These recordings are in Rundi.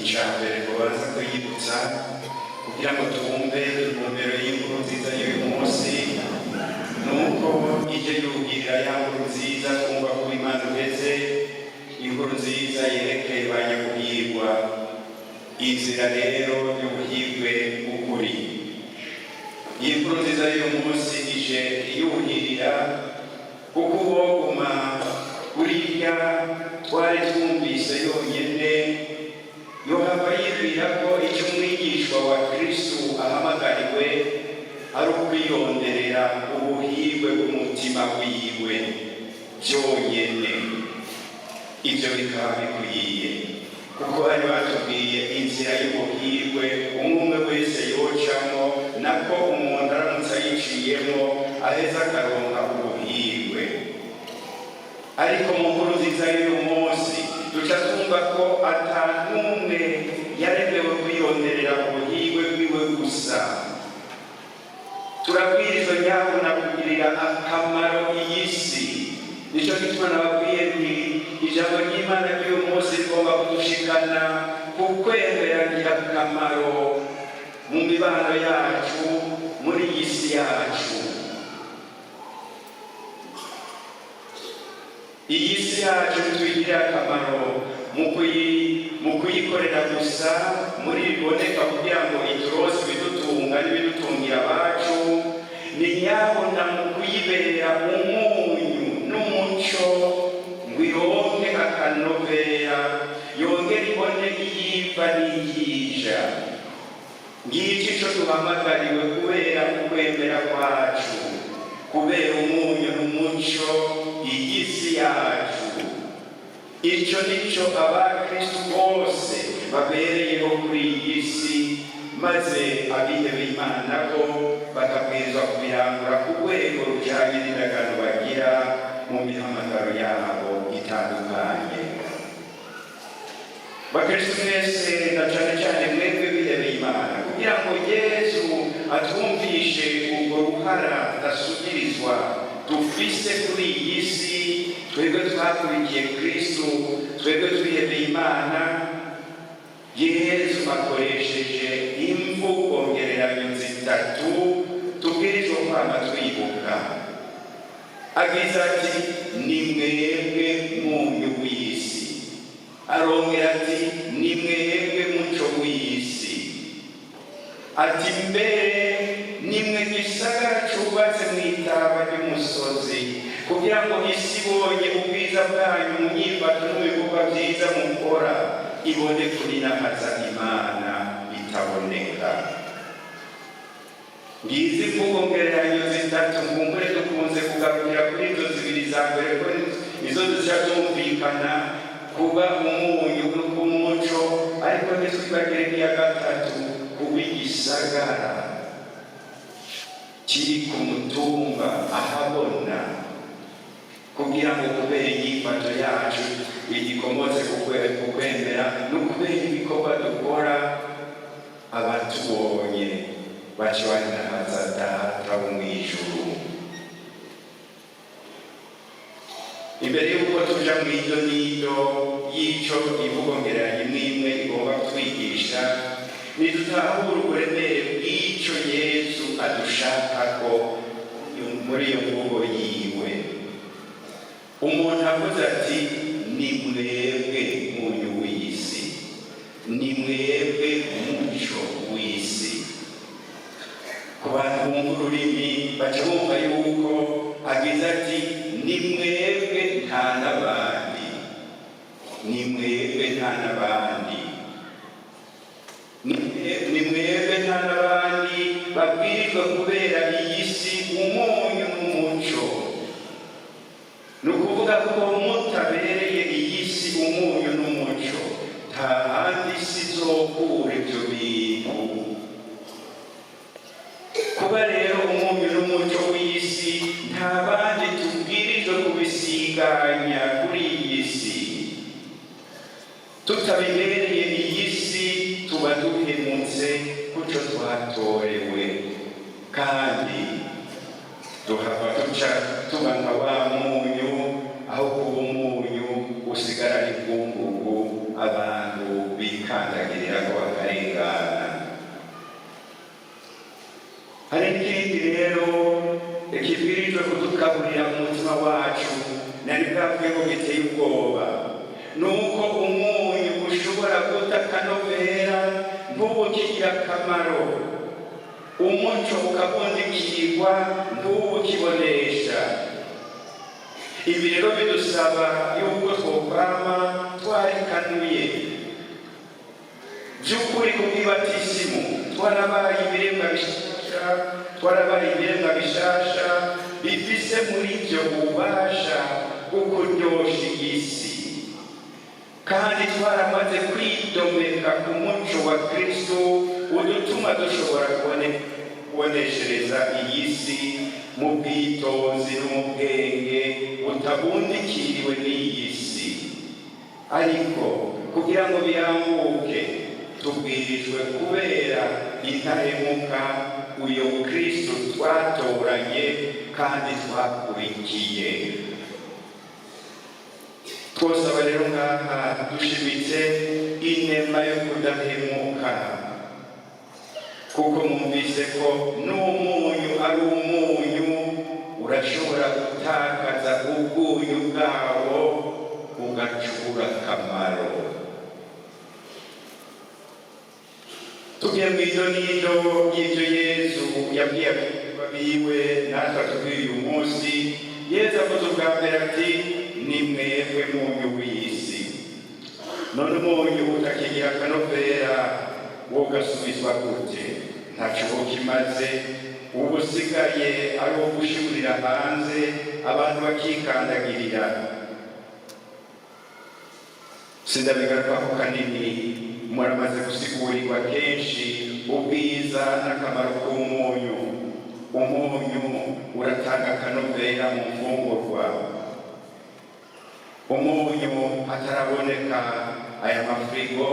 icambere kubanza kuyibutsa kugira ngo twumve intumbero y'inkuru nziza y'uyu munsi nuko ije yubwirira ya nkuru nziza twumva ko Imana ugeze inkuru nziza yerekeye ba nyakubwirwa inzira rero y'ubuhirwe bw'ukuri. Iyi nkuru nziza y'uyu munsi ije yuhirira kuko uboguma kuriya twari twumvise yonyene yohava yibwira ko icyo umwigishwa wa Kristo ahamagariwe ari ukwironderera ubuhirwe bw'umutima wiwe byonyene. Ibyo bikaba bikwiye kuko bari batubwiye inzira y'ubuhirwe umwe wese yocamo, nako umuntu aramutse ayiciyemo aheza akaronka ubuhirwe. Ariko mu nkuru nziza y'uyu munsi duca twumva ko ata n'umwe yaremewe kwironderera ubuhirwe bwiwe gusa. Turabwirizwa nyabuna kugirira akamaro iyi si. Nicyo gituma nababwiye nti ijambo ry'Imana ry'uyu munsi rigomba kudushikana ku kwemera akamaro mu mibano yacu muri iyi si yacu. Iyi si yacu twigirira akamaro mu kuyikorera gusa muri biboneka kugira ngo iturose ibidutunga n'ibidutungira abacu, ni nyabona mu kuyibera umunyu n'umuco ngo ironke akanovera yongere ibone iyiva n'iyija. Ngiki ico duhamagariwe kubera ukwemera kwacu, kubera umunyu n'umuco iyi si yacu. Ico nico abakristu bose babereyeho kuri iyi si, maze abihebeye Imana bo bakabwirizwa kubirangura ku rwego rujanye n'indagano bagira mu mihamagaro yabo itandukanye. Bakristu mwese na cane cane mwebwe bihebeye Imana, kugira ngo Yesu atwumvishe urwo ruhara rudasubirizwa dufise kuri iyi si, twebwe twakurikiye Kristo, twebwe twihebeye Imana, Yesu akoresheje imvugo ngereranyo zitatu tubwirizwa kwama twibuka. Agize ati ni mwebwe munyu w'isi, arongera ati ni mwebwe muco w'isi, ati mbere nimwe gisagara cubatse mw'itaba ry'umusozi, kugira ngo isi ibonye ubwiza bwanyu mu nyifato n'ibikorwa byiza mukora ibone kuninahaza Imana itaboneka. Ngizi mvugo ngereranyo zitatu ngumbure dukunze kugarukira kuri izo zibiri za mbere, ko izo zica zumvikana kuba umunyu n'umuco, ariko ntitwibagire n'iya gatatu kuba igisagara kiri ku mutumba ahabona, kugira ngo kubera inyifato yacu igikomotse ku kwemera no kubera ibikorwa dukora abatubonye baca baninahaza Data wo mw'ijuru. Imbere y'uko tuja mw'iryo nido y'ico ivugo ngereranyo n'imwe igomba kutwigisha, nidutahura uburemere bw'ico Yesu adushakako muri iyo mvugo yiwe. Umuntu avuze ati ni mwebwe munyu w'isi, ni mwebwe muco w'isi. Ku bantu bumva ururimi baca bumva yuko agize ati ni mwebwe nta n'abandi, ni mwebwe nta n'abandi, ni mwebwe nta n'abandi babwirizwa kubera iyi si umunyu n'umuco. Ni ukuvuga ko mutabereye iyi si umunyu n'umuco, nta handi isi izokura ibyo bintu. Kuba rero umunyu n'umuco w'isi, nta bandi tubwirizwa kubisiganya kuri iyi si. Tutabibereye iyi si tuba duhemutse kuco twatorewe, kandi tuhava duca tuba nka wa munyu, aho kuba umunyu usigara inkungugu abantu bikandagirira ko bakarengana. Hari n'ikindi rero kibwirijwe kudukaburira mu mutima wacu nari bwavuye ngo giteye ubwoba, nuko umunyu ushobora guta akanovera ntubukigira akamaro, umuco ukabundikirwa ntubukibonesha. Ibi rero bidusaba yuko twokwama twarikanuye by'ukuri kubw'ibatisimu twarabaye ibiremwa bishasha bifise muri ibyo ububasha bwo kuryosha iyi si, kandi twaramaze kwidomeka ku muco wa Kristo udutuma dushobora kuboneshereza iyi si mu bwitonzi no mu bwenge butabundikiriwe n'iyi si. Ariko kugira ngo birambuke tubwirijwe kubera intahemuka uyo Kristo twatoranye kandi twakurikiye. Twosaba rero ngaha dushimitse inema yo kudahemuka, kuko mwumvise ko n'umunyu ari umunyu urashobora gutakaza ubwunyu bwawo ugacura akamaro. Tugiye mw'idonido y'ivyo Yesu yabwiye abigishwa biwe natwe atubwiye uyu munsi. Yesu avuze ubwa mbere ati ni mwebwe munyu w'isi. None umunyu utakigira akanovera wogasubizwa gute? Ntaco kimaze, ubu usigaye ari uwo gushimurira hanze abantu bakikandagirira. Sindabigarukaho kanini, muramaze gusigurirwa kenshi ubwiza n'akamaro k'umunyu. Umunyu uratanga akanovera mu mfungurwa. Umunyu hataraboneka aya mafrigo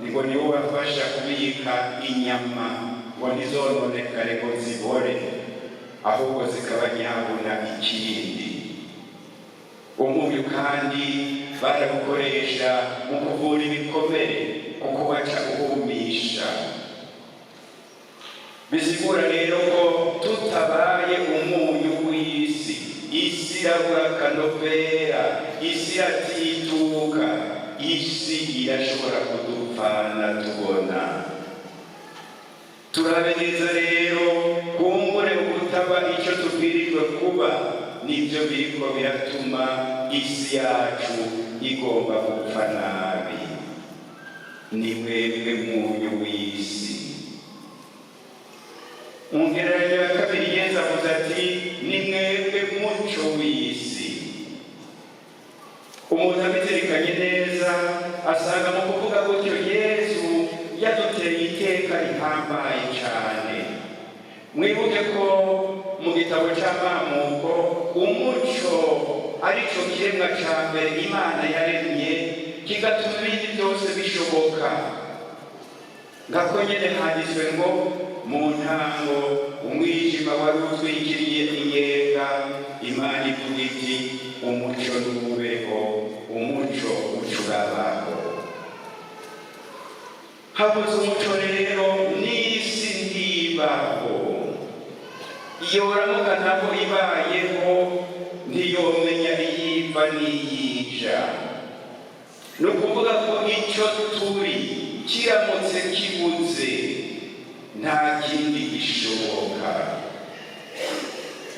ngo niwo bafasha kubika inyama ngo ntizononekare ngo zibore, ahubwo zikaba nyabuna ikindi. Umunyu kandi barawukoresha mu kuvura ibikomere kuko baca uhumisha. Bisigura rero ko tutabaye umunyu w'isi, isi irabura akanovera, isi iratituka, isi irashobora kudupfana tubona. Turabe neza rero kumbure ubutaba icyo tubwirijwe kuba nibyo biriko biratuma isi yacu igomba gupfa nabi. Ni mwebwe munyu w'isi. Mu ngereranyo ya kabiri Yesu avuze ati ni mwebwe muco w'isi. Umuntu abizirikanye neza asanga mu kuvuga gutyo Yesu yaduteye iteka rihambaye cyane. Mwibuke ko mu gitabo cy'Amamuko umuco arico kiremwa cya mbere Imana yaremye kigatuma ibindi byose bishoboka. Ngako nyene handitswe ngo mu ntango umwijima wari utwikiriye inyenga, Imana ivuga iti umuco nubeho, umuco ucurabaho. Habuze umuco rero n'isi ntibaho. Iyo uramuka ntabwo ibayeho ntiyomenya iyiva n'iyija. Ni ukuvuga ko icyo turi kiramutse kibuze nta kindi gishoboka.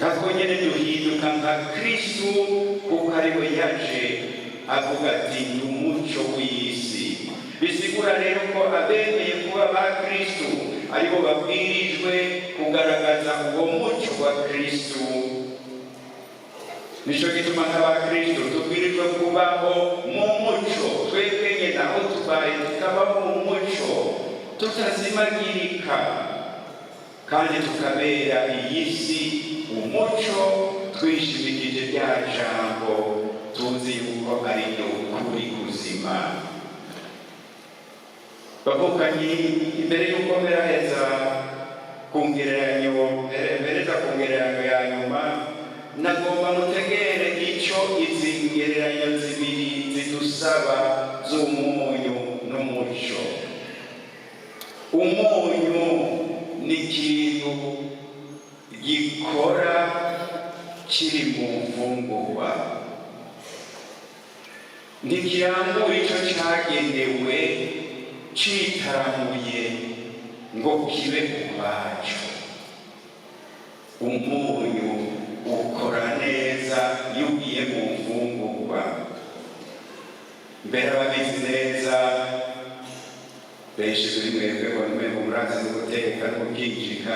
Ngako nyene duhinduka nka Kristo kuko ari we yaje avuga ati ni umuco w'isi. Bisigura rero ko abemeye kuba ba Kristo aribo babwirijwe kugaragaza uwo muco wa Kristo. Nico gituma nk'aba Kristo tubwirijwe kubaho mu muco, twebwe nyene aho tubaye tukabaho mu muco tutazimagirika, kandi tukabera iyi si umuco twishimikije rya jambo tuzi yuko ari ukuri kuzima. Bavukanye imbere y'uko mperaheza ku ngereranyo ya nyuma, nagomba mutegere icyo izi ngereranyo zibiri zidusaba z'umunyu n'umuco. umunyu ni ikintu gikora kiri mu mfungurwa, ntikirambura icyo cyagenewe citaramuye ngo kibe ukwacu. Umunyu ukora neza iyo ugiye mu mfungurwa. Mbere ababizi neza benshi kuri mwebwe bamwe murazi no guteka no kubyinjika,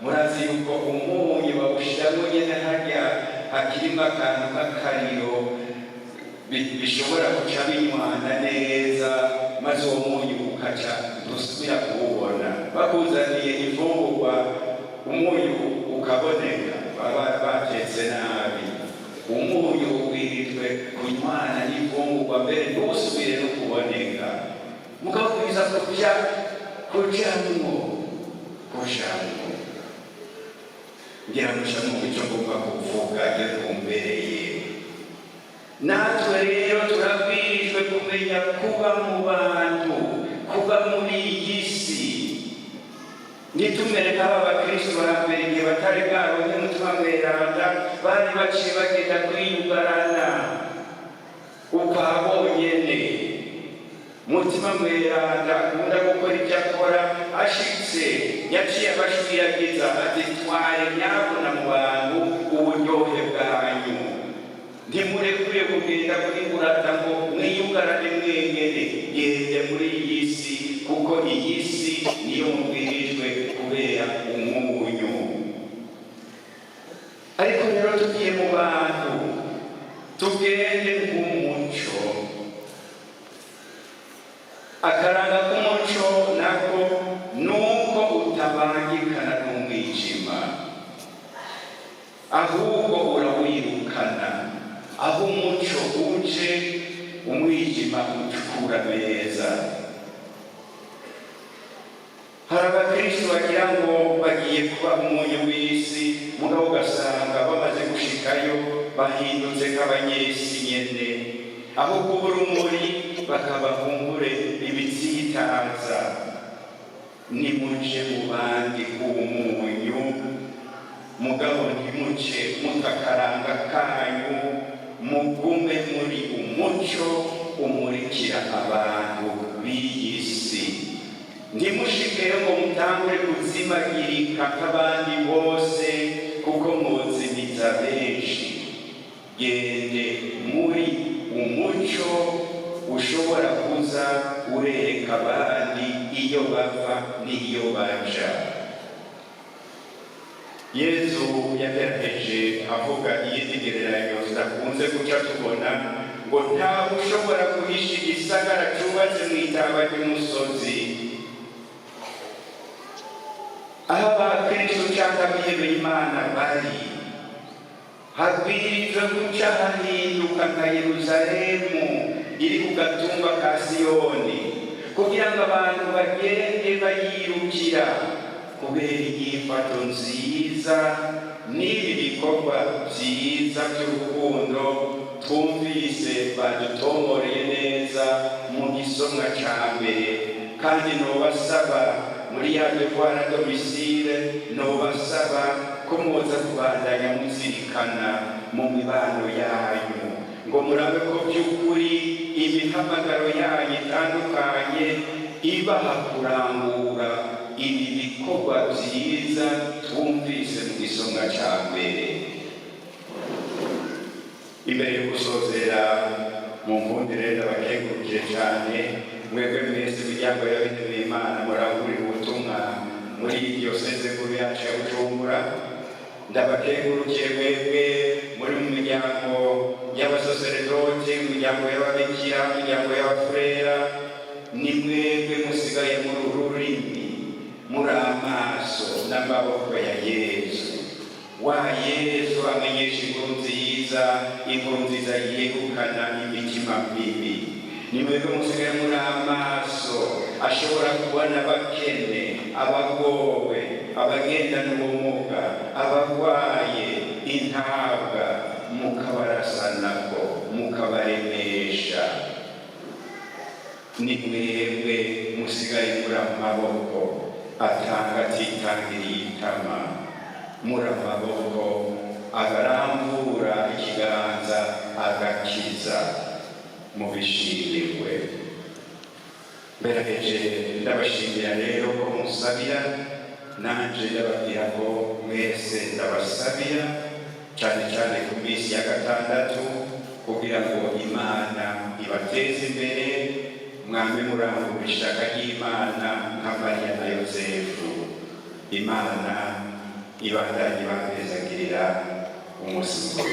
murazi yuko umunyu bawushyiramo nyine harya hakirimo akantu k'akariro bishobora guca binywana neza, maze uwo munyu ukaca dusubira kuwubona. Bakuzaniye imfungurwa umunyu ukaboneka, baba batetse nabi. Umunyu ubwirijwe kunywana n'imfungurwa mbere ntusubire no kuboneka, mukabwiza kujamwo ngira mucamo icyo ngomba kuvuga iyo ntumbereye. Natwe rero turabwirijwe kumenya kuba mu bantu, kuba muri iyi si. Nitumere nk'aba bakristo ba mbere igihe batari bwaronke umutima mweranda, bari baciye bagenda kwiyugarana ukabonyene. Mutima mweranda akunda gukora ibyo akora, ashitse yaciye abashwiragiza ati tware nyabuna mu bantu uburyohe bwanyu, ntimurekure kugenda kuri burata ngo mwiyugarane mwenyene, gende muri iyi si kuko iyi si niyo mubwirijwe kubera umunyu. Ariko rero tugiye mu bantu tugende nk'umuco. Akaranga k'umuco nako nuko utabangikana n'umwijima, ahubwo urawirukana. Aho umuco uje umwijima ucukura neza. Hari abakristo bagira ngo bagiye kuba umunyu w'isi, mugabo ugasanga bamaze gushikayo bahindutse nk'abanyesi nyene. Aho kuba urumuri bakaba kumbure ibitsitaza. Nimuje mu bandi k'umunyu, mugabo ntimuce mutakaranga kanyu, mugume muri umuco umurikira abantu b'iyi si. Ntimushikeyo ngo mutangure kuzimagirika nk'abandi bose kuko muzimiza benshi. Gende muri umuco ushobora kuza urereka abandi iyo bava n'iyo baja. Yesu yagerageje avuga iyindi gereranyo tudakunze guca tubona, ngo ntawe ushobora guhisha igisagara cubatse mu itaba ry'umusozi. Aho abakristo cyangwa abihebeye Imana bari, habwirijwe guca hahinduka nka Yerusalemu iri ku gatumba ka Siyoni, kugira ngo abantu bagende bayirukira kubera inyifato nziza n'ibi bikorwa byiza by'urukundo twumvise badutomoreye neza mu gisomwa cya mbere. Kandi nobasaba muri ya devoir domicile, nobasaba ko muza kubandanya muzirikana mu mibano yanyu, ngo murabe ko by'ukuri imihamagaro yanyu itandukanye ibaha kurangura ibi bikorwa byiza twumvise mu gisomwa cya mbere. Imbere yo gusozera mu nkundire ndabakengurukire cyane mwebwe mwese imiryango y'abihebeye Imana murangurira ubutumwa muri iyi diyoseze nkuru yacu ya Bujumbura. Ndabakengurukiye mwebwe muri mu miryango y'abasaseredoti, mu miryango y'ababikira, mu miryango y'abafurera. Ni mwebwe musigaye muri ururimi, muri amaso n'amaboko ya Yesu. Wa Yesu amenyesha inkuru nziza, inkuru nziza yegukana imitima mibi. Ni mwebwe musigaye muri amaso ashobora kubona abakene, abagowe, abagendana ubumuga, abarwaye, intabwa, mukabarasa nako mukabaremesha. ni mwebwe musigaye muri amaboko atanga atitangiriye itama, muri amaboko agarambura ikiganza agakiza, mubishimirwe. Mberageje ndabashimira rero ko musabira, nanje ndababwira ko mwese ndabasabira, cyane cyane ku minsi ya gatandatu, kugira ngo Imana ibateze imbere, mwame murangura ishaka ry'Imana nka Mariya na Yosefu. Imana ibandanye ibapezagirira umunsi mukuru